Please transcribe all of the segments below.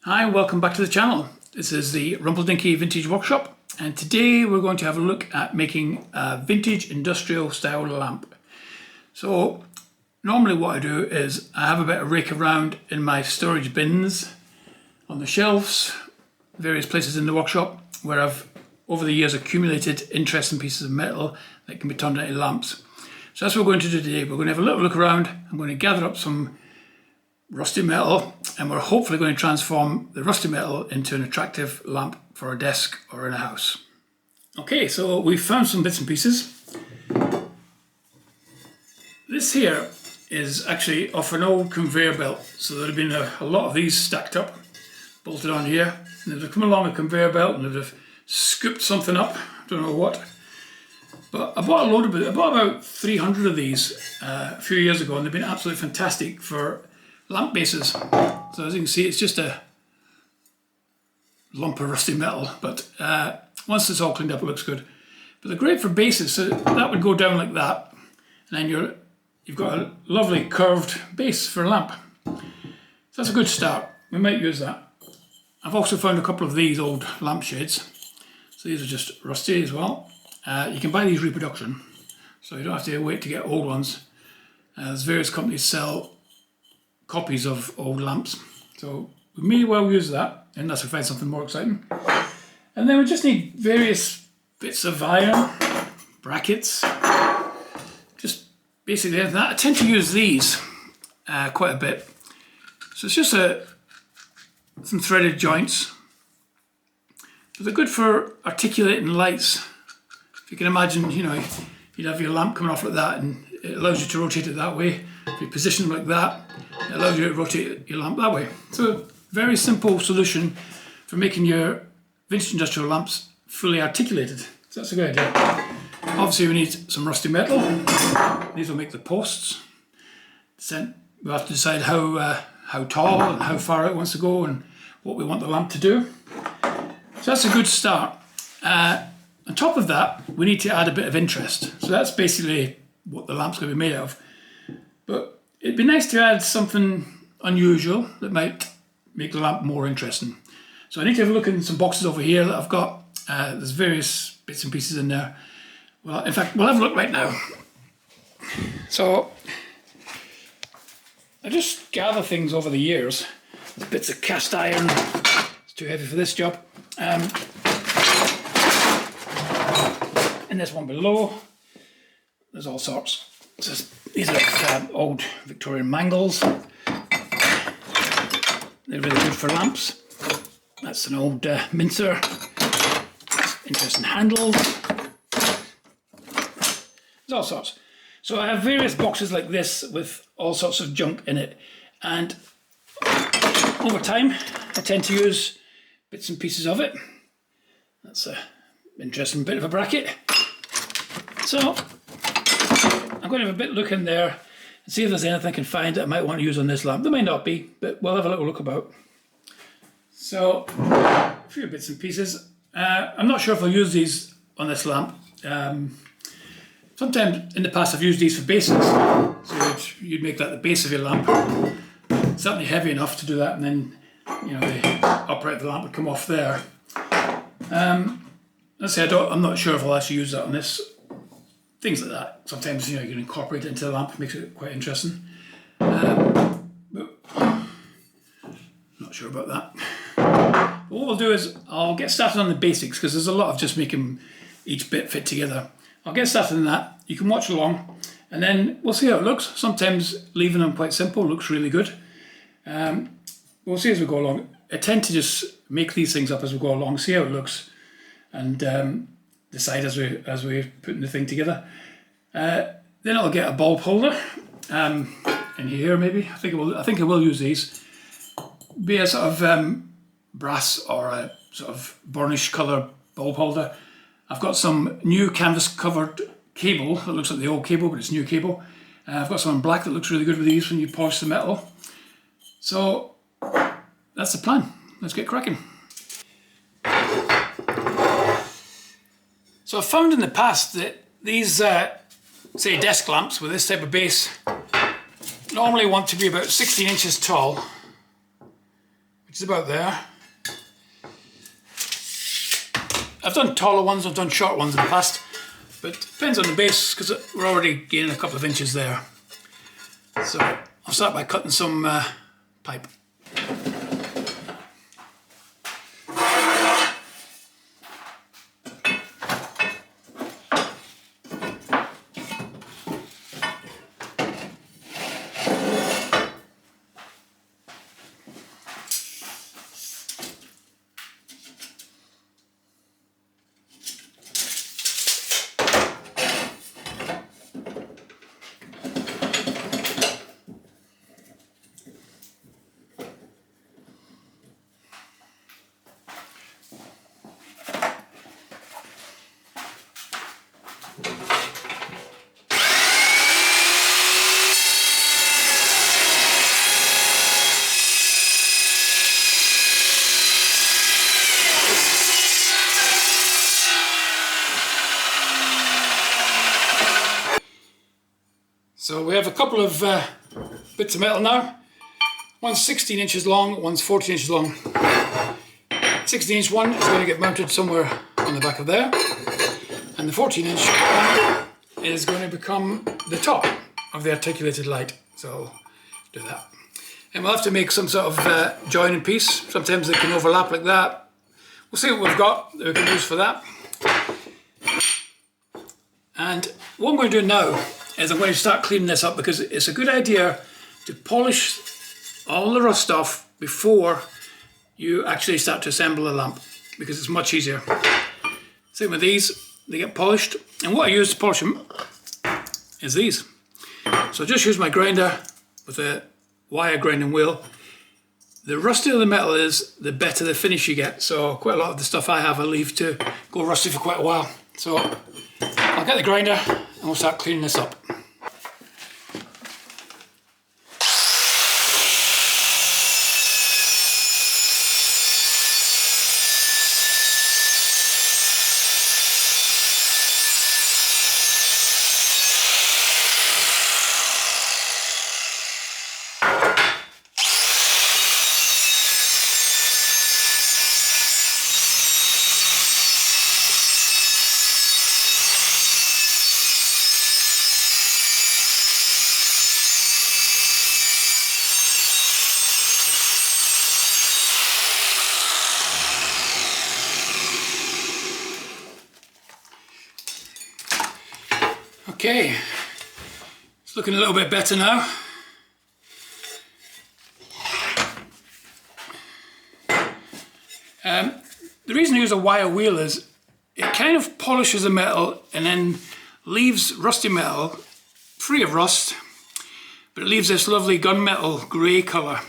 Hi, welcome back to the channel. This is the Rumpledinky Vintage Workshop, and today we're going to have a look at making a vintage industrial style lamp. So normally what I do is I have a bit of rake around in my storage bins, on the shelves, various places in the workshop where I've over the years accumulated interesting pieces of metal that can be turned into lamps. So that's what we're going to do today. We're going to have a little look around. I'm going to gather up some rusty metal, and we're hopefully going to transform the rusty metal into an attractive lamp for a desk or in a house. Okay, so we've found some bits and pieces. This here is actually off an old conveyor belt, so there have been a lot of these stacked up, bolted on here, and they've come along a conveyor belt and they've scooped something up, I don't know what. But I bought a load of it. I bought about 300 of these a few years ago, and they've been absolutely fantastic for lamp bases. So as you can see, it's just a lump of rusty metal, but once it's all cleaned up, it looks good. But they're great for bases, so that would go down like that, and then you've got a lovely curved base for a lamp. So that's a good start. We might use that. I've also found a couple of these old lampshades. So these are just rusty as well. You can buy these reproduction, so you don't have to wait to get old ones. There's various companies sell copies of old lamps, so we may well use that unless we find something more exciting. And then we just need various bits of iron, brackets, just basically that. I tend to use these quite a bit. So it's just some threaded joints, but they're good for articulating lights. If you can imagine, you know, you'd have your lamp coming off like that, and it allows you to rotate it that way. If you position them like that, it allows you to rotate your lamp that way. So very simple solution for making your vintage industrial lamps fully articulated. So that's a good idea. Obviously we need some rusty metal. These will make the posts. We'll have to decide how tall and how far it wants to go and what we want the lamp to do. So that's a good start. On top of that, we need to add a bit of interest. So that's basically what the lamp's going to be made of. But it'd be nice to add something unusual that might make the lamp more interesting. So I need to have a look in some boxes over here that I've got. There's various bits and pieces in there. Well, in fact, we'll have a look right now. So I just gather things over the years. There's bits of cast iron. It's too heavy for this job. And this one below, there's all sorts. These are old Victorian mangles. They're really good for lamps. That's an old mincer. Interesting handles. There's all sorts. So I have various boxes like this with all sorts of junk in it. And over time, I tend to use bits and pieces of it. That's an interesting bit of a bracket. So I'm going to have a bit look in there and see if there's anything I can find that I might want to use on this lamp. There may not be, but we'll have a little look about. So a few bits and pieces. I'm not sure if I'll use these on this lamp. Sometimes in the past I've used these for bases. So you'd make that the base of your lamp. It's certainly heavy enough to do that, and then you know the upright of the lamp would come off there. Let's say I'm not sure if I'll actually use that on this. Things like that. Sometimes you know you can incorporate it into the lamp, it makes it quite interesting. But not sure about that. But what we'll do is I'll get started on the basics, because there's a lot of just making each bit fit together. I'll get started on that. You can watch along, and then we'll see how it looks. Sometimes leaving them quite simple looks really good. We'll see as we go along. I tend to just make these things up as we go along, see how it looks, and decide as we're putting the thing together. Then I'll get a bulb holder in here maybe. I think I will use these. Be a sort of brass or a sort of burnished colour bulb holder. I've got some new canvas covered cable that looks like the old cable, but it's new cable. I've got some in black that looks really good with these when you polish the metal. So that's the plan. Let's get cracking. So I've found in the past that these, say, desk lamps with this type of base normally want to be about 16 inches tall, which is about there. I've done taller ones, I've done short ones in the past, but it depends on the base because we're already gaining a couple of inches there. So I'll start by cutting some pipe. So we have a couple of bits of metal now. One's 16 inches long, one's 14 inches long. 16 inch one is going to get mounted somewhere on the back of there. And the 14 inch one is going to become the top of the articulated light. So do that. And we'll have to make some sort of joining piece. Sometimes they can overlap like that. We'll see what we've got that we can use for that. And what I'm going to do now is I'm going to start cleaning this up because it's a good idea to polish all the rust off before you actually start to assemble a lamp because it's much easier. Same with these, they get polished, and what I use to polish them is these. So just use my grinder with a wire grinding wheel. The rustier the metal is, the better the finish you get. So quite a lot of the stuff I have I leave to go rusty for quite a while. So I'll get the grinder and we'll start cleaning this up. Okay, it's looking a little bit better now. The reason I use a wire wheel is it kind of polishes the metal and then leaves rusty metal free of rust, but it leaves this lovely gunmetal grey colour,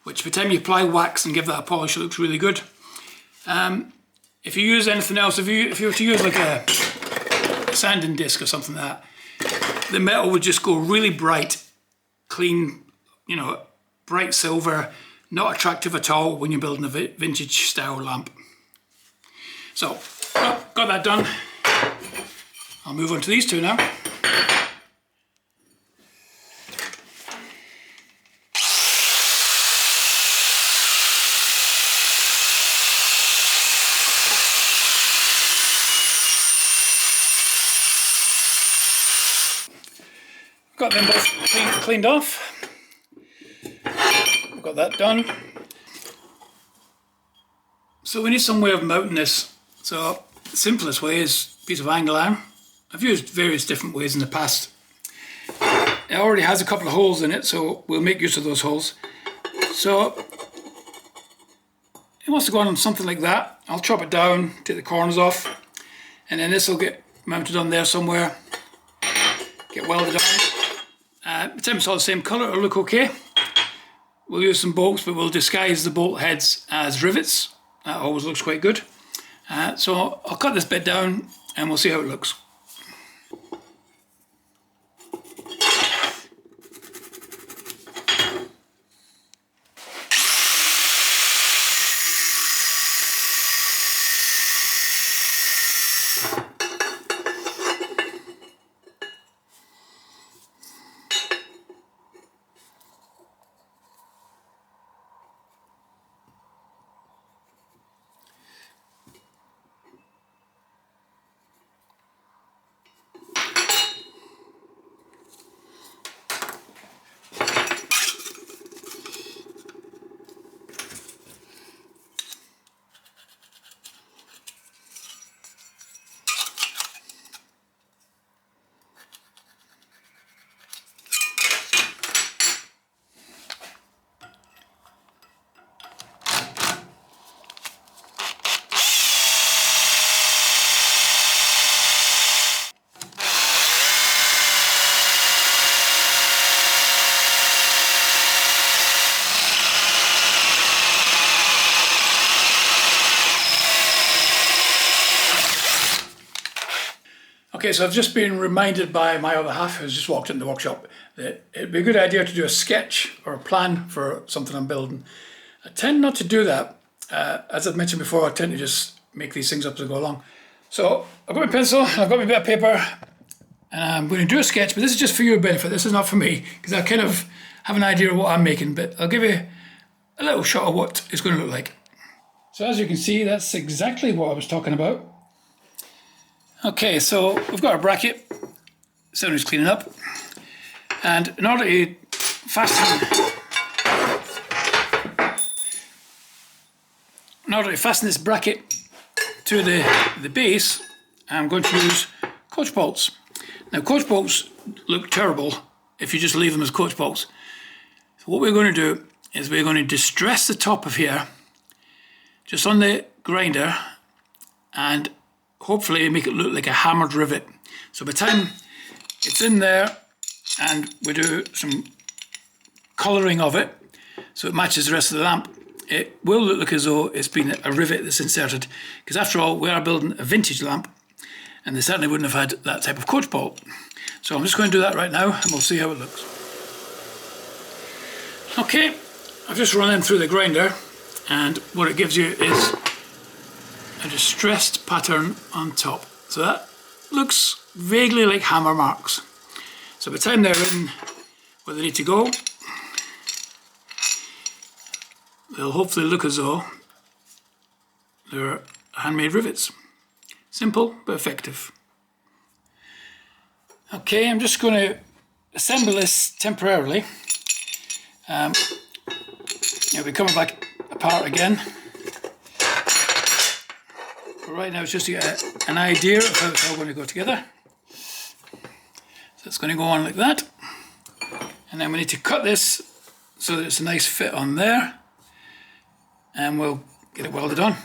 which by the time you apply wax and give that a polish, it looks really good. If you use anything else, if you were to use like a sanding disc or something like that, the metal would just go really bright, clean, you know, bright silver, not attractive at all when you're building a vintage style lamp. So, got that done. I'll move on to these two now. Got them both cleaned off. Got that done. So we need some way of mounting this. So the simplest way is a piece of angle iron. I've used various different ways in the past. It already has a couple of holes in it, so we'll make use of those holes. So it wants to go on something like that. I'll chop it down, take the corners off, and then this will get mounted on there somewhere, get welded on. By the time it's all the same colour, it'll look okay. We'll use some bolts, but we'll disguise the bolt heads as rivets. That always looks quite good. So I'll cut this bit down and we'll see how it looks. Okay, so I've just been reminded by my other half, who's just walked into the workshop, that it'd be a good idea to do a sketch or a plan for something I'm building. I tend not to do that. As I've mentioned before, I tend to just make these things up as I go along. So I've got my pencil, I've got my bit of paper, and I'm going to do a sketch, but this is just for your benefit. This is not for me, because I kind of have an idea of what I'm making, but I'll give you a little shot of what it's going to look like. So as you can see, that's exactly what I was talking about. Okay, so we've got our bracket. Someone who's cleaning up. And in order to fasten this bracket to the base, I'm going to use coach bolts. Now, coach bolts look terrible if you just leave them as coach bolts. So what we're going to do is we're going to distress the top of here just on the grinder and hopefully make it look like a hammered rivet. So by the time it's in there and we do some colouring of it so it matches the rest of the lamp, it will look as though it's been a rivet that's inserted, because after all we are building a vintage lamp and they certainly wouldn't have had that type of coach bolt. So I'm just going to do that right now and we'll see how it looks. Okay, I've just run them through the grinder, and what it gives you is a distressed pattern on top. So that looks vaguely like hammer marks. So by the time they're in where they need to go, they'll hopefully look as though they're handmade rivets. Simple but effective. Okay, I'm just going to assemble this temporarily. It'll be coming back apart again. But right now it's just to get an idea of how it's all going to go together. So it's going to go on like that. And then we need to cut this so that it's a nice fit on there. And we'll get it welded on.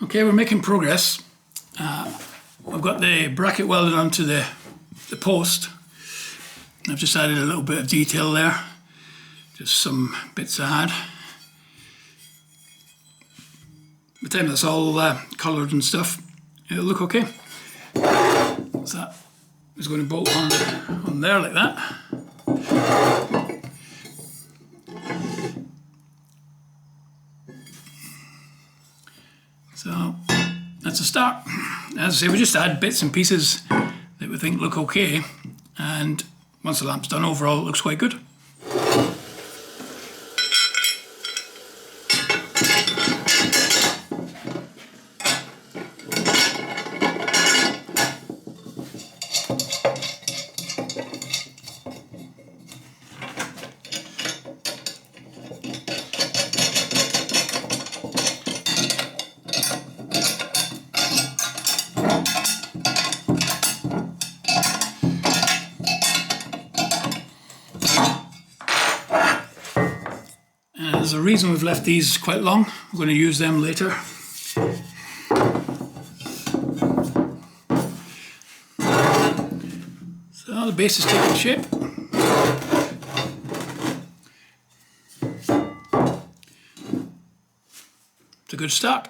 Okay, we're making progress. I've got the bracket welded onto the post. I've just added a little bit of detail there, just some bits I had. By the time that's all coloured and stuff, it'll look okay. So that is going to bolt on there like that. So that's a start. As I say, we just add bits and pieces that we think look okay, and once the lamp's done, overall it looks quite good. reason we've left these quite long. We're going to use them later. So the base is taking shape. It's a good start.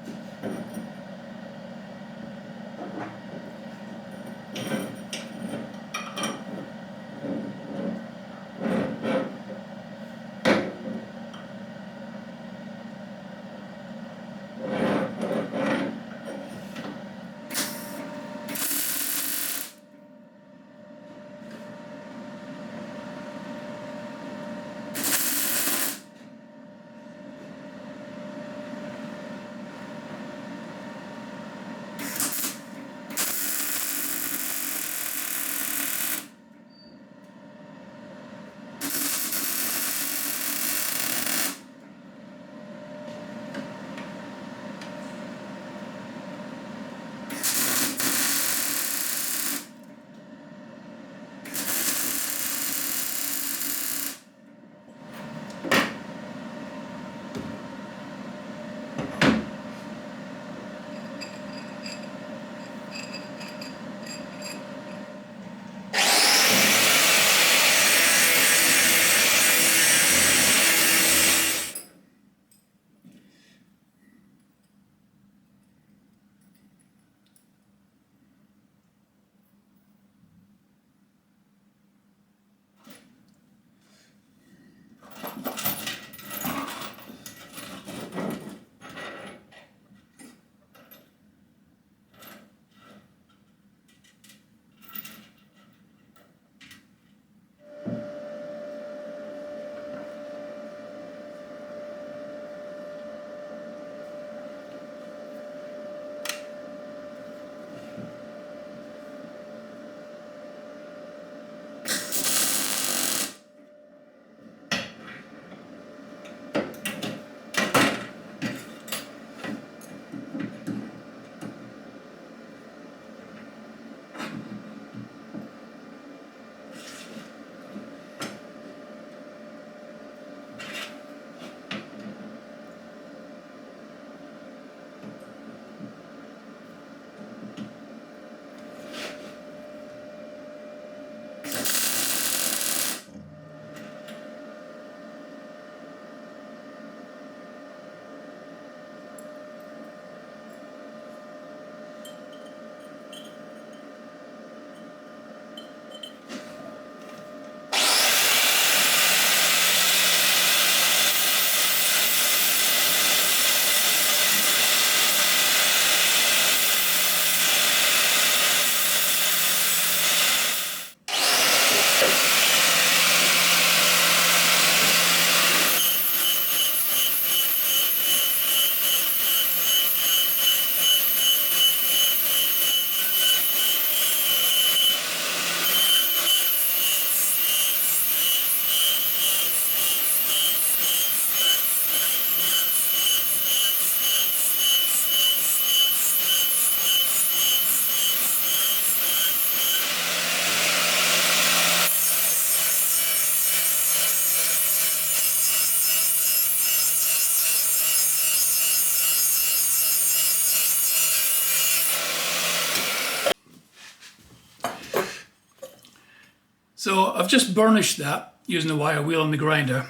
So I've just burnished that using the wire wheel and the grinder.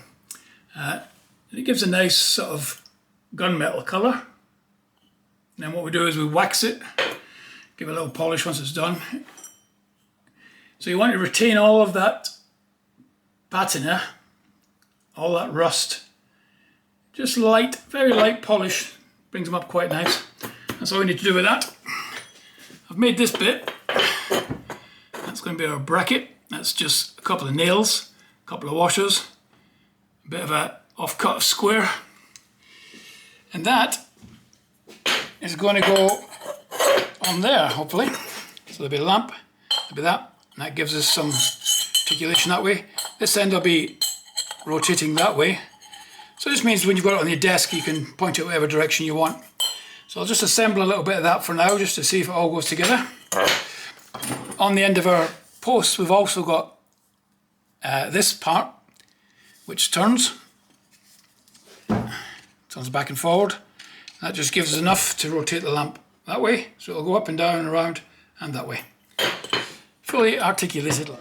It gives a nice sort of gunmetal colour. And then what we do is we wax it, give it a little polish once it's done. So you want to retain all of that patina, all that rust. Just light, very light polish, brings them up quite nice. That's all we need to do with that. I've made this bit. That's going to be our bracket. That's just a couple of nails, a couple of washers, a bit of a off-cut square. And that is going to go on there, hopefully. So there'll be a lamp, there'll be that, and that gives us some articulation that way. This end will be rotating that way. So this means when you've got it on your desk, you can point it whatever direction you want. So I'll just assemble a little bit of that for now, just to see if it all goes together. On the end of our post, we've also got this part, which turns. turns back and forward. That just gives us enough to rotate the lamp that way, so it'll go up and down and around and that way. Fully articulated.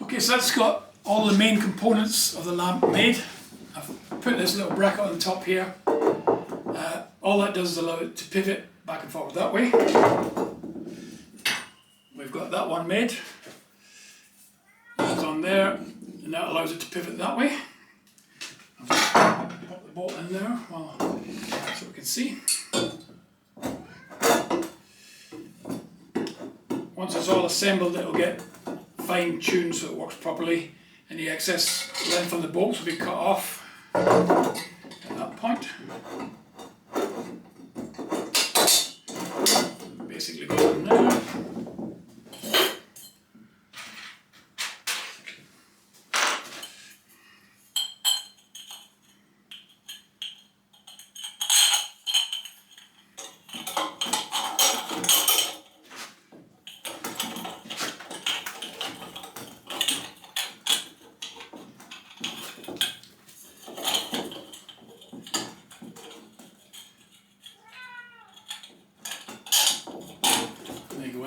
Okay, so that's got all the main components of the lamp made. I've put this little bracket on the top here. All that does is allow it to pivot back and forward that way. We've got that one made. It's on there, and that allows it to pivot that way. I'll just pop the bolt in there so we can see. Once it's all assembled, it'll get fine-tuned so it works properly. Any excess length on the bolts will be cut off at that point. Basically goes in there.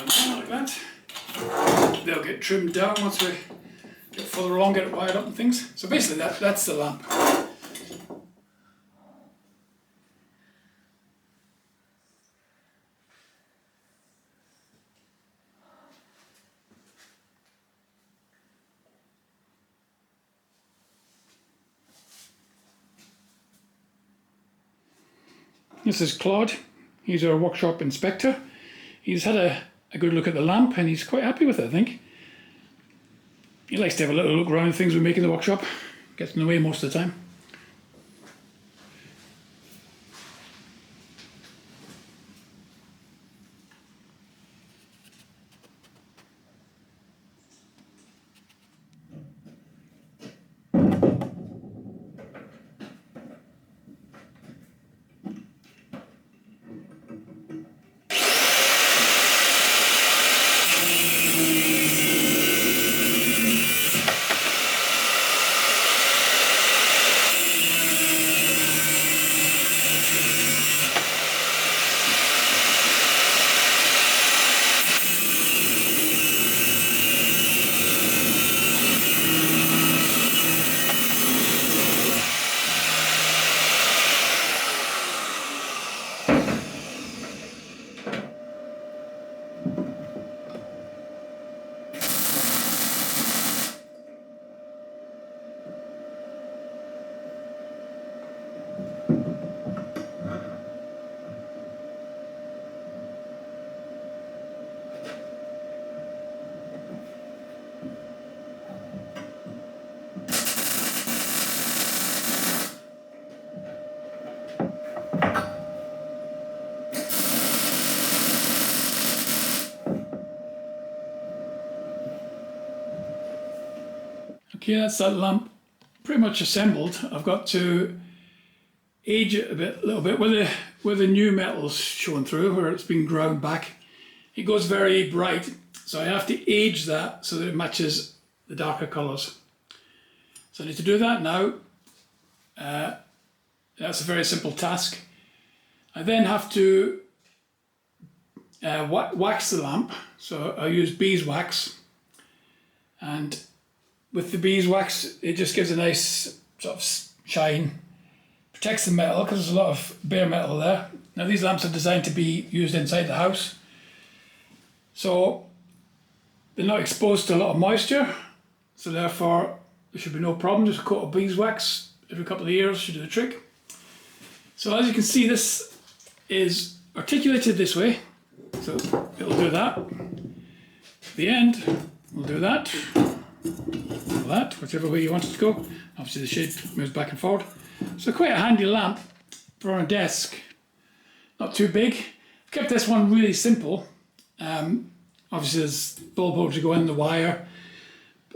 Like that. They'll get trimmed down once we get further along, get it wired up and things. So basically that's the lamp. This is Claude. He's our workshop inspector. He's had a good look at the lamp and he's quite happy with it, I think. He likes to have a little look around things we make in the workshop. Gets in the way most of the time. Okay, that's that lamp pretty much assembled. I've got to age it a little bit where the new metal's showing through, where it's been ground back. It goes very bright, so I have to age that so that it matches the darker colours. So I need to do that now. That's a very simple task. I then have to wax the lamp. So I use beeswax, and with the beeswax it just gives a nice sort of shine, protects the metal because there's a lot of bare metal there. Now these lamps are designed to be used inside the house, so they're not exposed to a lot of moisture, so therefore there should be no problem. Just a coat of beeswax every couple of years should do the trick. So as you can see, this is articulated this way, so it'll do that. The end will do that, or that, whichever way you want it to go. Obviously the shade moves back and forward. So quite a handy lamp for on a desk. Not too big. I've kept this one really simple. Obviously there's bulb holes to go in, the wire.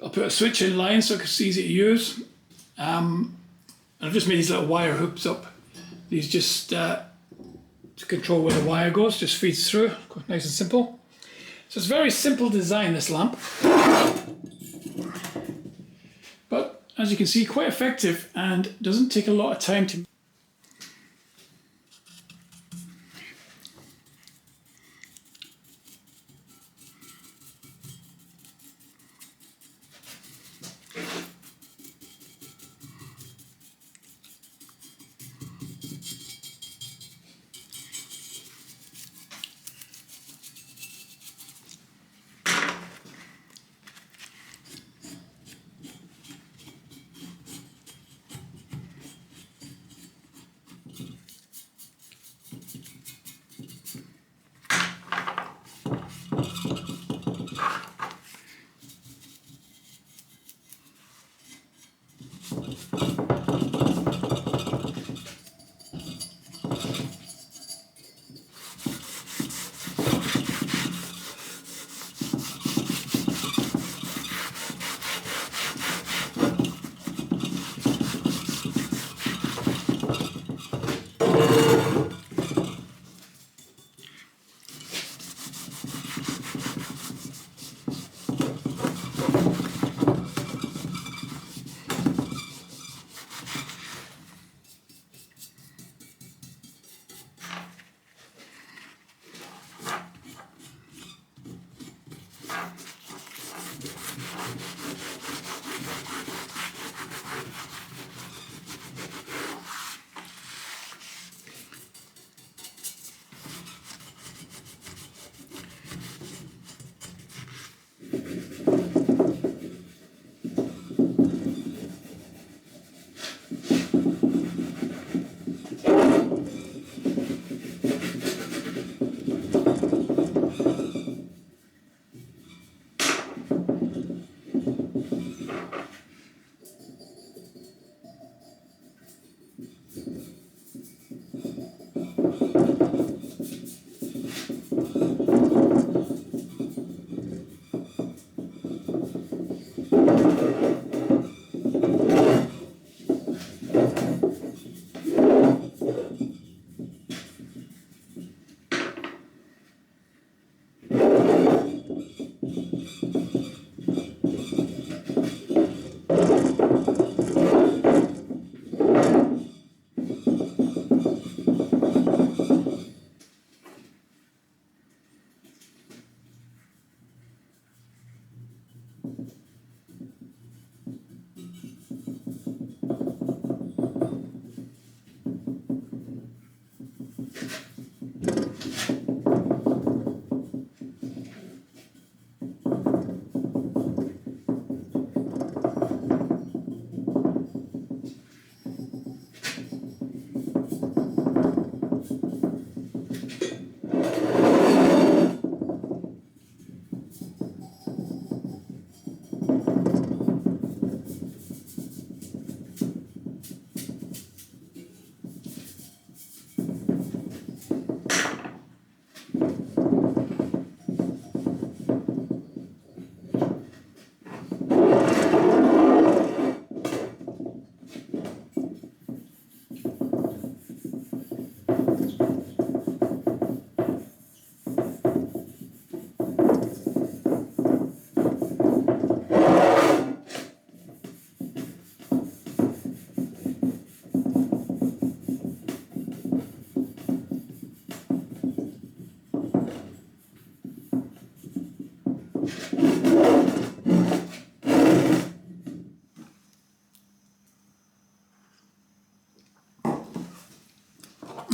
I'll put a switch in line so it's easy to use. And I've just made these little wire hoops up. These just to control where the wire goes, just feeds through, quite nice and simple. So it's a very simple design, this lamp. But as you can see, quite effective and doesn't take a lot of time to.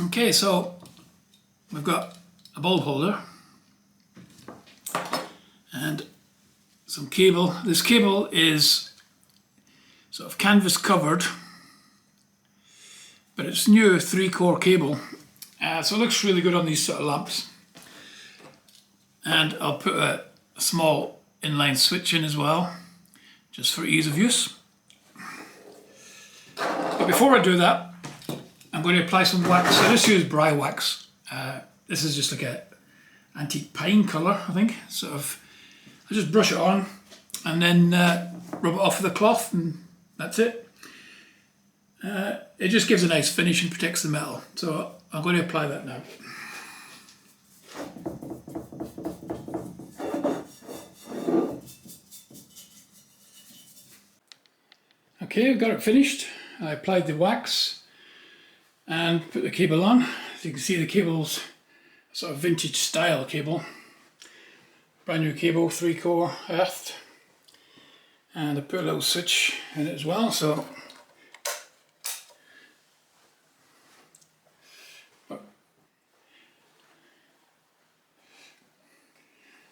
Okay, so we've got a bulb holder and some cable. This cable is sort of canvas covered, but it's new 3-core cable, so it looks really good on these sort of lamps. And I'll put a small inline switch in as well, just for ease of use. But before I do that, I'm going to apply some wax. I just use Bry wax. This is just like a antique pine colour, I think. Sort of, I just brush it on and then rub it off with a cloth, and that's it. It just gives a nice finish and protects the metal. So I'm going to apply that now. Okay, I've got it finished. I applied the wax and put the cable on. As you can see, the cable's a sort of vintage style cable. Brand new cable, 3-core earthed. And I put a little switch in it as well, so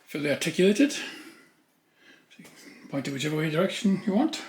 fully articulated. So you can point it whichever way direction you want.